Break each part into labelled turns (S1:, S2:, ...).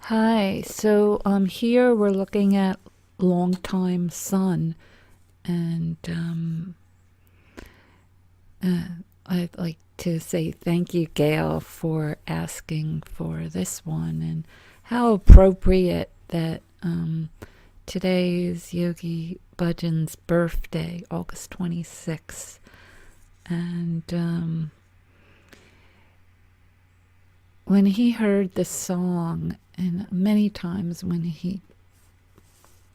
S1: Hi. So here we're looking at longtime sun, and I'd like to say thank you, Gail, for asking for this one, and how appropriate that today is Yogi Bhajan's birthday, August 26th, and when he heard the song, and many times when he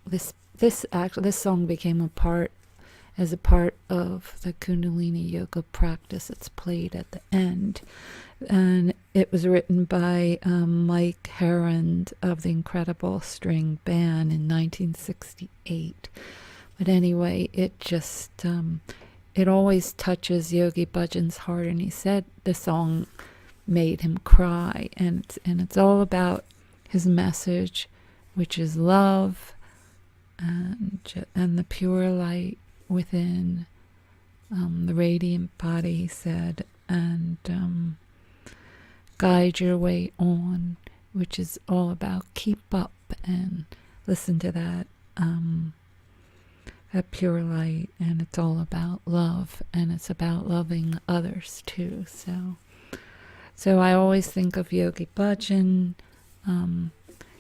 S1: this song became a part of the Kundalini yoga practice. It's played at the end, and it was written by Mike Herron of the Incredible String Band in 1968. But anyway, it always touches Yogi Bhajan's heart, and he said the song made him cry, and it's all about his message, which is love and the pure light within, the radiant body, he said, and guide your way on, which is all about keep up and listen to that pure light, and it's all about love, and it's about loving others too. So I always think of Yogi Bhajan.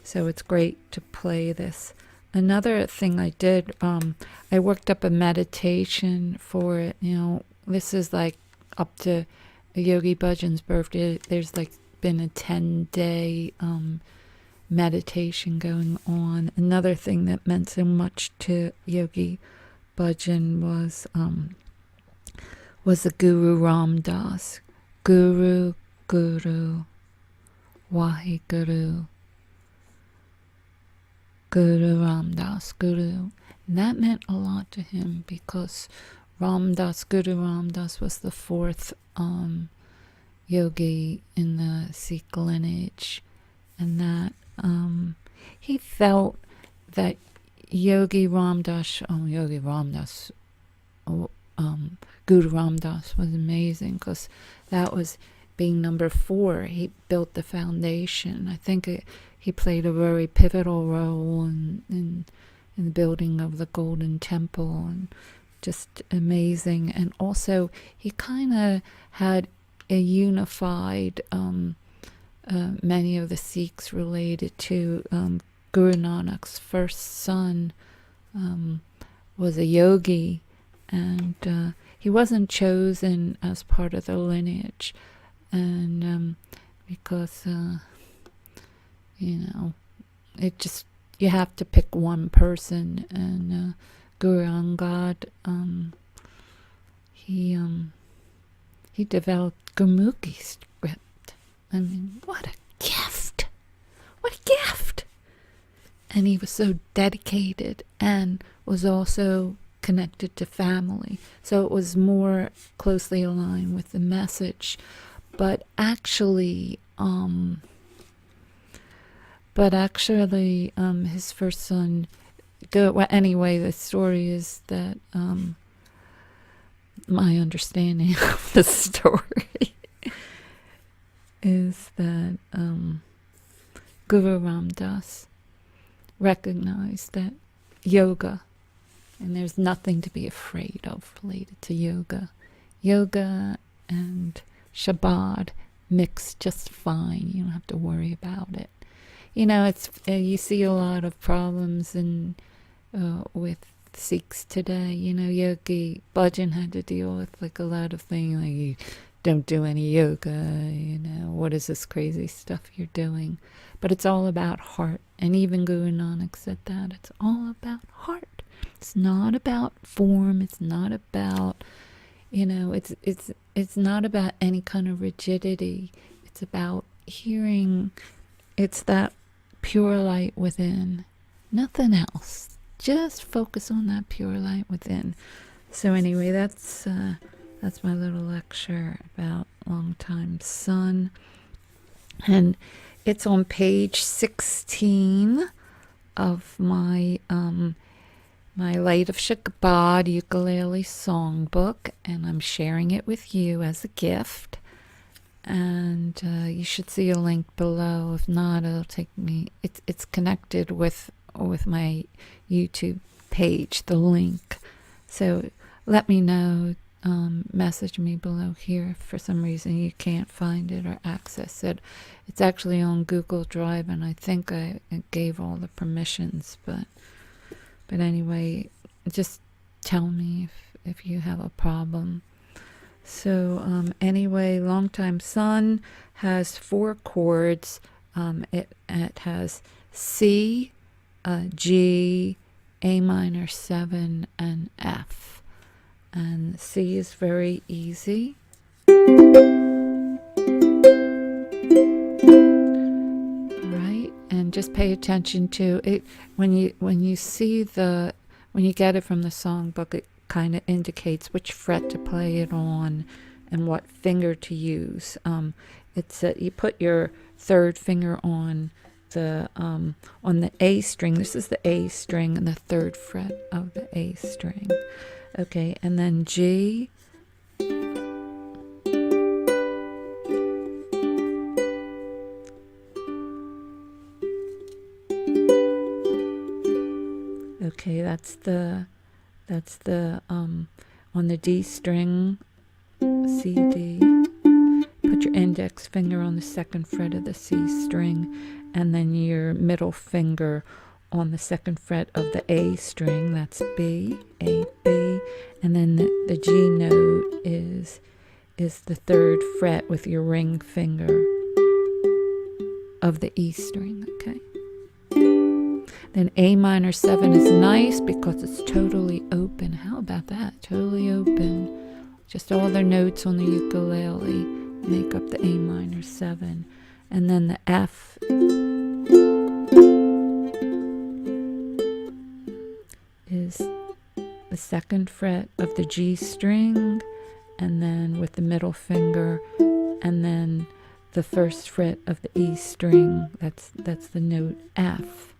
S1: So it's great to play this. Another thing I did, I worked up a meditation for it. This is like up to Yogi Bhajan's birthday. There's like been a 10-day meditation going on. Another thing that meant so much to Yogi Bhajan was the Guru Ram Das. Guru, Guru, Waheguru, Guru Ram Das, Guru. And that meant a lot to him because Guru Ram Das was the fourth yogi in the Sikh lineage, and that he felt that Guru Ram Das, Guru Ram Das was amazing because that was being number 4. He built the foundation. I think he played a very pivotal role in the building of the Golden Temple, and just amazing. And also, he kind of had a unified many of the Sikhs related to Guru Nanak's first son was a yogi, and he wasn't chosen as part of the lineage, and because it just, you have to pick one person, and Guru Angad, he developed Gurmukhi script. I mean, what a gift! What a gift! And he was so dedicated and was also connected to family, so it was more closely aligned with the message. But actually, his first son. Anyway, the story is that my understanding of the story is that Guru Ram Das recognized that yoga, and there's nothing to be afraid of related to yoga and Shabad mix just fine. You don't have to worry about it. It's you see a lot of problems with Sikhs today. Yogi Bhajan had to deal with like a lot of things, like you don't do any yoga. What is this crazy stuff you're doing? But it's all about heart, and even Guru Nanak said that it's all about heart. It's not about form. It's not about it's not about any kind of rigidity. It's about hearing. It's that pure light within, nothing else. Just focus on that pure light within. So anyway, that's my little lecture about longtime sun, and it's on page 16 of my Light of Shabad Ukulele Songbook, and I'm sharing it with you as a gift. and you should see a link below. If not, it'll take me. It's connected with my YouTube page, the link. So let me know. Message me below here if for some reason you can't find it or access it. It's actually on Google Drive, and I think I gave all the permissions. But anyway, just tell me if you have a problem. So anyway, Longtime Sun has 4 chords. It has C, G, A minor 7, and F. And C is very easy. Right? And just pay attention to it when you get it from the songbook. It kind of indicates which fret to play it on and what finger to use. It's you put your 3rd finger on the A string. This is the A string and the 3rd fret of the A string. Okay, and then G. Okay, that's the on the D string, C, D. Put your index finger on the 2nd fret of the C string, and then your middle finger on the 2nd fret of the A string. That's B, A, B. And then the G note is the 3rd fret with your ring finger of the E string, okay? Then A minor 7 is nice because it's totally open. How about that? Totally open. Just all the notes on the ukulele make up the A minor 7. And then the F is the 2nd fret of the G string, and then with the middle finger, and then the 1st fret of the E string. That's the note F,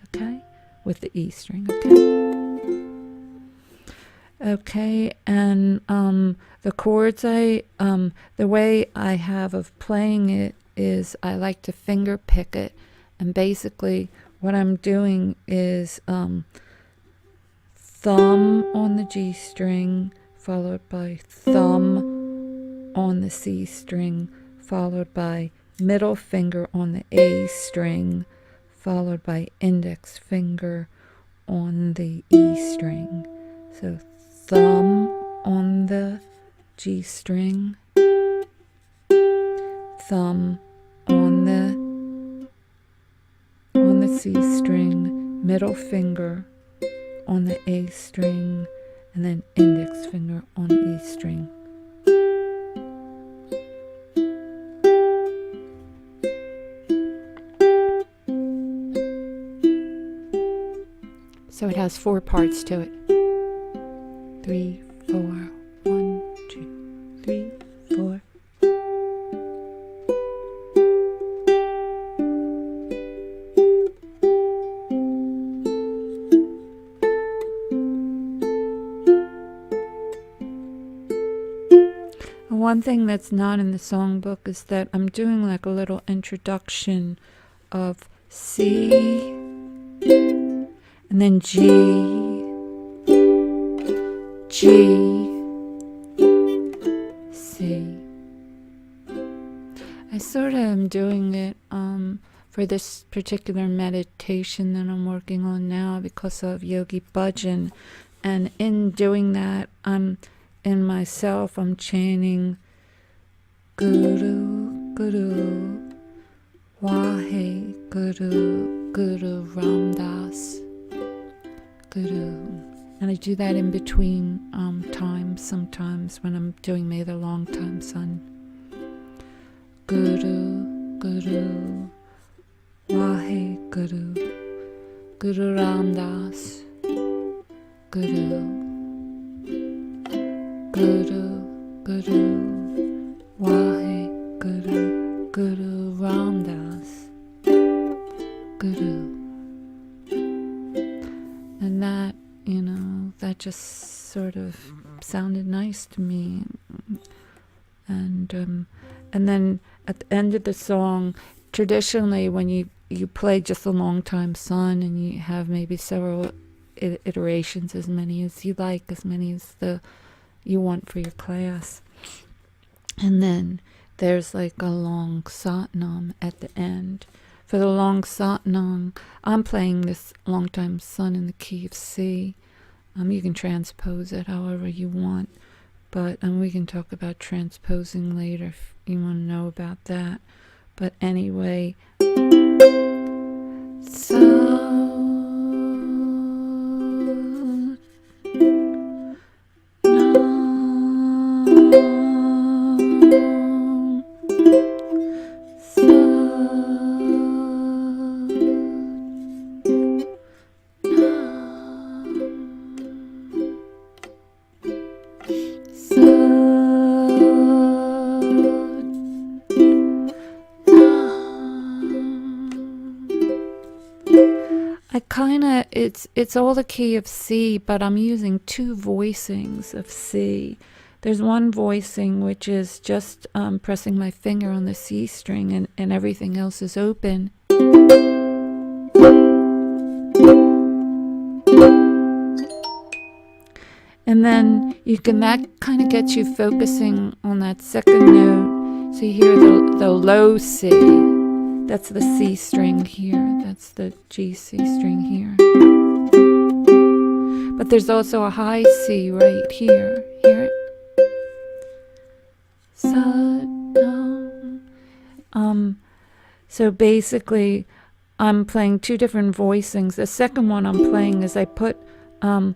S1: okay, with the E string, okay, and the chords the way I have of playing it is I like to finger pick it, and basically what I'm doing is thumb on the G string, followed by thumb on the C string, followed by middle finger on the A string, followed by index finger on the E string. So thumb on the G string, thumb on the C string, middle finger on the A string, and then index finger on the E string. So it has 4 parts to it. 3, 4, 1, 2, 3, 4. One thing that's not in the songbook is that I'm doing like a little introduction of C, and then G, C. I sort of am doing it for this particular meditation that I'm working on now because of Yogi Bhajan, and in doing that, in myself, I'm chanting Guru, Guru, Wahe Guru, Guru Ramdas, Guru. And I do that in between times, sometimes when I'm doing May the Longtime Sun. Guru, Guru, Wahe Guru, Guru Ramdas, Guru. Guru, Guru, Wahe Guru, Guru Ramdas, Guru. And that, that just sort of sounded nice to me. And and then at the end of the song, traditionally when you play just a long time sun and you have maybe several iterations, as many as you like, as many as you want for your class, and then there's like a long satnam at the end. For the long satnam, I'm playing this long time sun in the key of C. You can transpose it however you want, but we can talk about transposing later if you want to know about that. But anyway, so it's all the key of C, but I'm using two voicings of C. There's one voicing which is just pressing my finger on the C string, and everything else is open. And then that kind of gets you focusing on that second note. So you hear the low C. That's the C string here. That's the G C string here. But there's also a high C right here. Hear it? So basically, I'm playing two different voicings. The second one I'm playing is I'm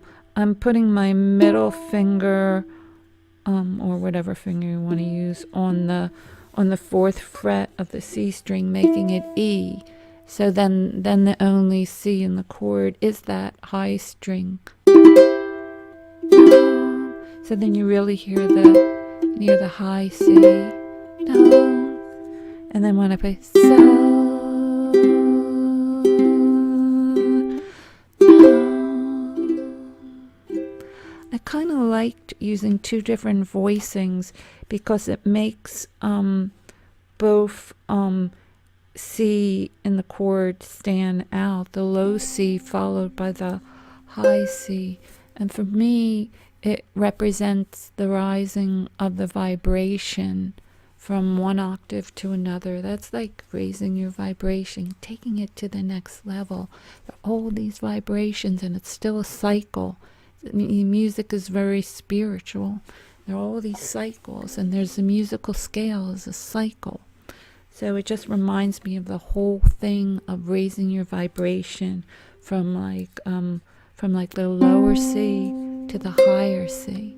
S1: putting my middle finger, or whatever finger you want to use, on the fourth fret of the C string, making it E. So then the only C in the chord is that high string. So then you really hear the high C. And then when I play I kind of liked using two different voicings because it makes both C in the chord stand out, the low C followed by the high C. And for me, it represents the rising of the vibration from one octave to another. That's like raising your vibration, taking it to the next level. All these vibrations, and it's still a cycle. Music is very spiritual. There are all these cycles, and there's the musical scale as a cycle. So it just reminds me of the whole thing of raising your vibration from like the lower C to the higher C,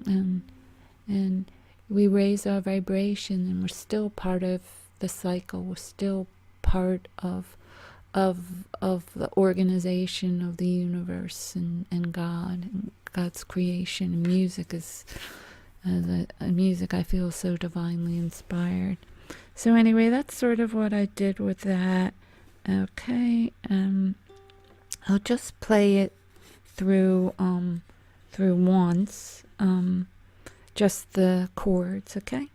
S1: and we raise our vibration, and we're still part of the cycle. We're still part of the organization of the universe and God and God's creation. And music is music I feel so divinely inspired. So anyway, that's sort of what I did with that. Okay, I'll just play it through once, just the chords, okay?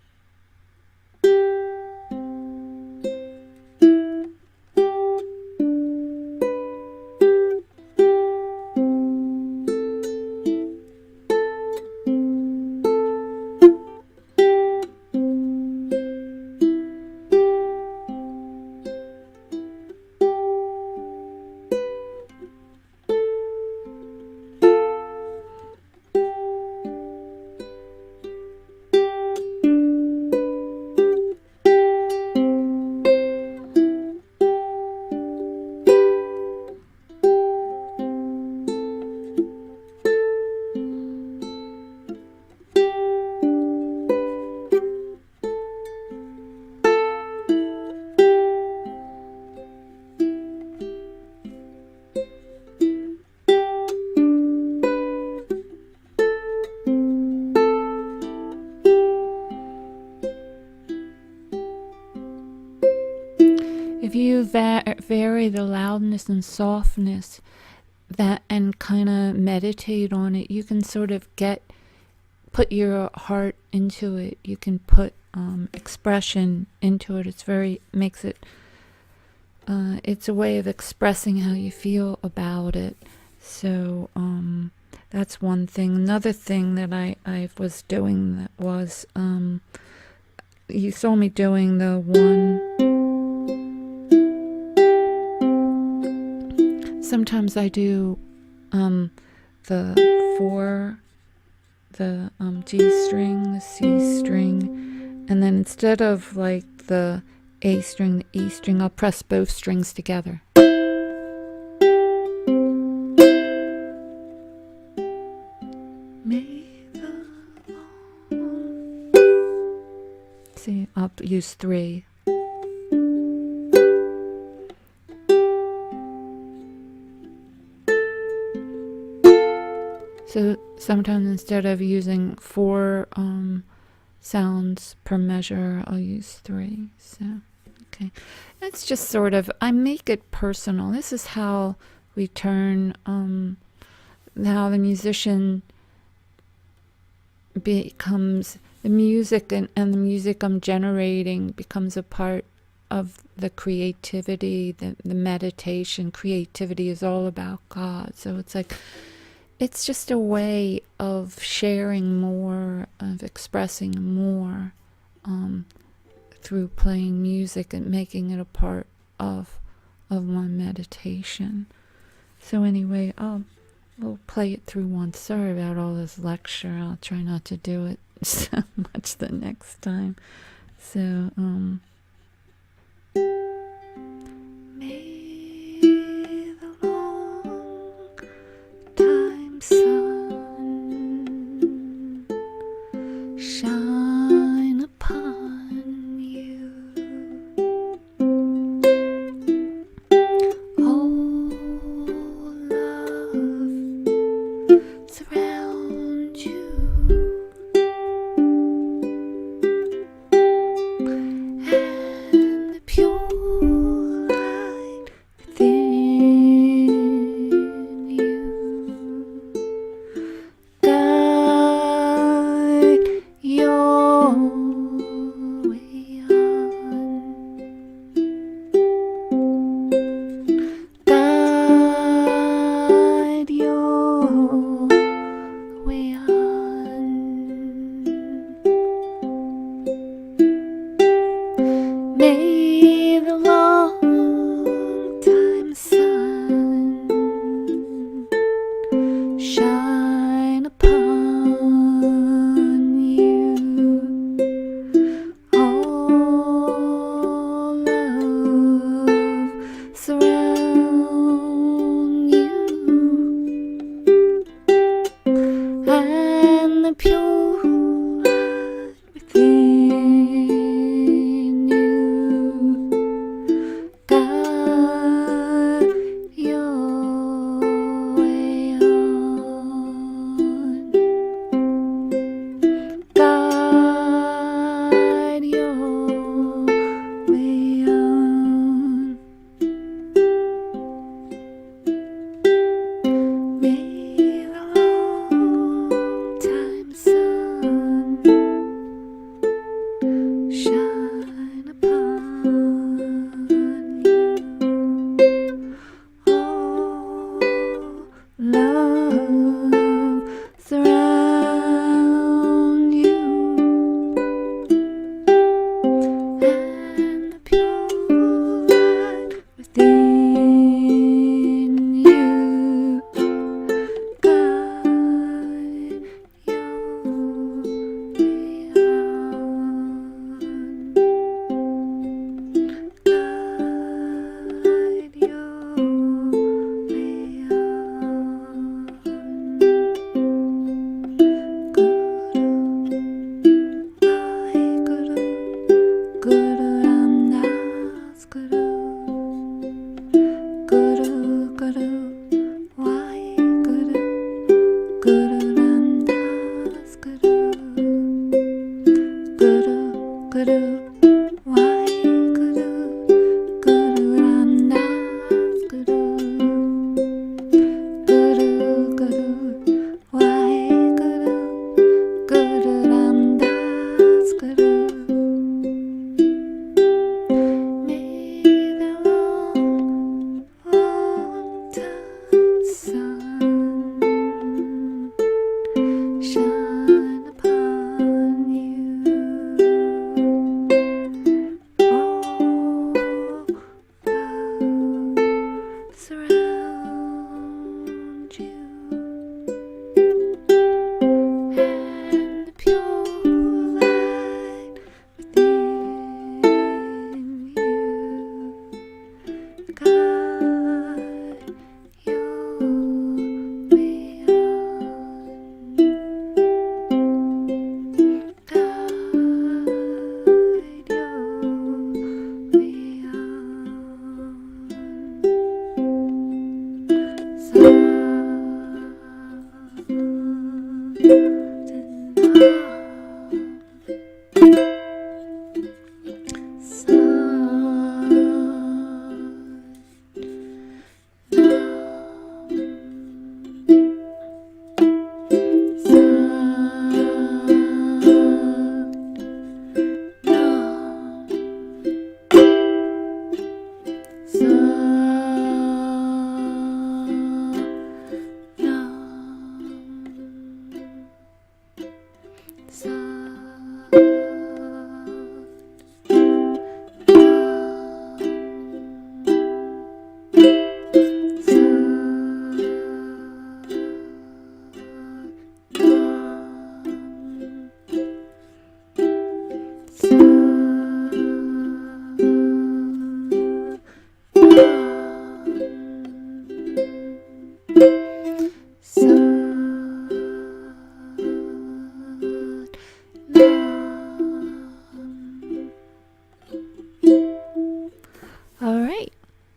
S1: If you vary the loudness and softness and kind of meditate on it, you can sort of put your heart into it. You can put expression into it. Makes it, it's a way of expressing how you feel about it. So that's one thing. Another thing that I was doing that was, you saw me doing the one. Sometimes I do the 4, the G string, the C string, and then instead of like the A string, the E string, I'll press both strings together. See, I'll use 3. So sometimes instead of using 4 sounds per measure, I'll use 3. So, okay. It's just sort of, I make it personal. This is how we turn, how the musician becomes, the music and the music I'm generating becomes a part of the creativity, the meditation. Creativity is all about God. So it's like, it's just a way of sharing more, of expressing more through playing music and making it a part of my meditation. So anyway, we'll play it through once. Sorry about all this lecture. I'll try not to do it so much the next time. So, may the long time sun shine upon you. Oh, love surround you, and the pure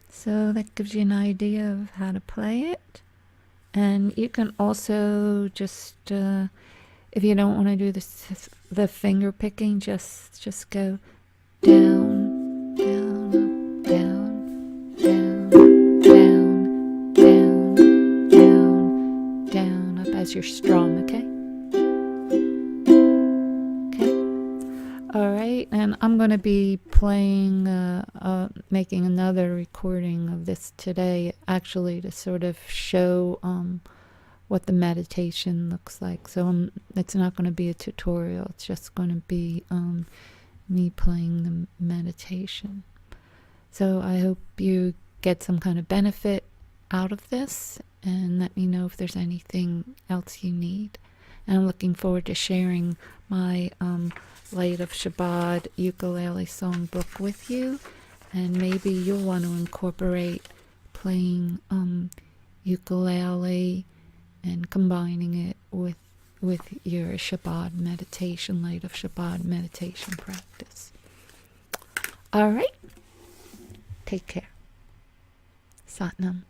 S1: So that gives you an idea of how to play it. And you can also just, if you don't want to do the finger picking, just go down, down, down, down, down, down, down, down, up as your strum, okay? All right, and I'm going to be playing, making another recording of this today, actually, to sort of show what the meditation looks like. So it's not going to be a tutorial. It's just going to be me playing the meditation. So I hope you get some kind of benefit out of this, and let me know if there's anything else you need. And I'm looking forward to sharing my Light of Shabad Ukulele Songbook with you, and maybe you'll want to incorporate playing ukulele and combining it with your Shabad meditation, Light of Shabad meditation practice. All right, take care. Satnam.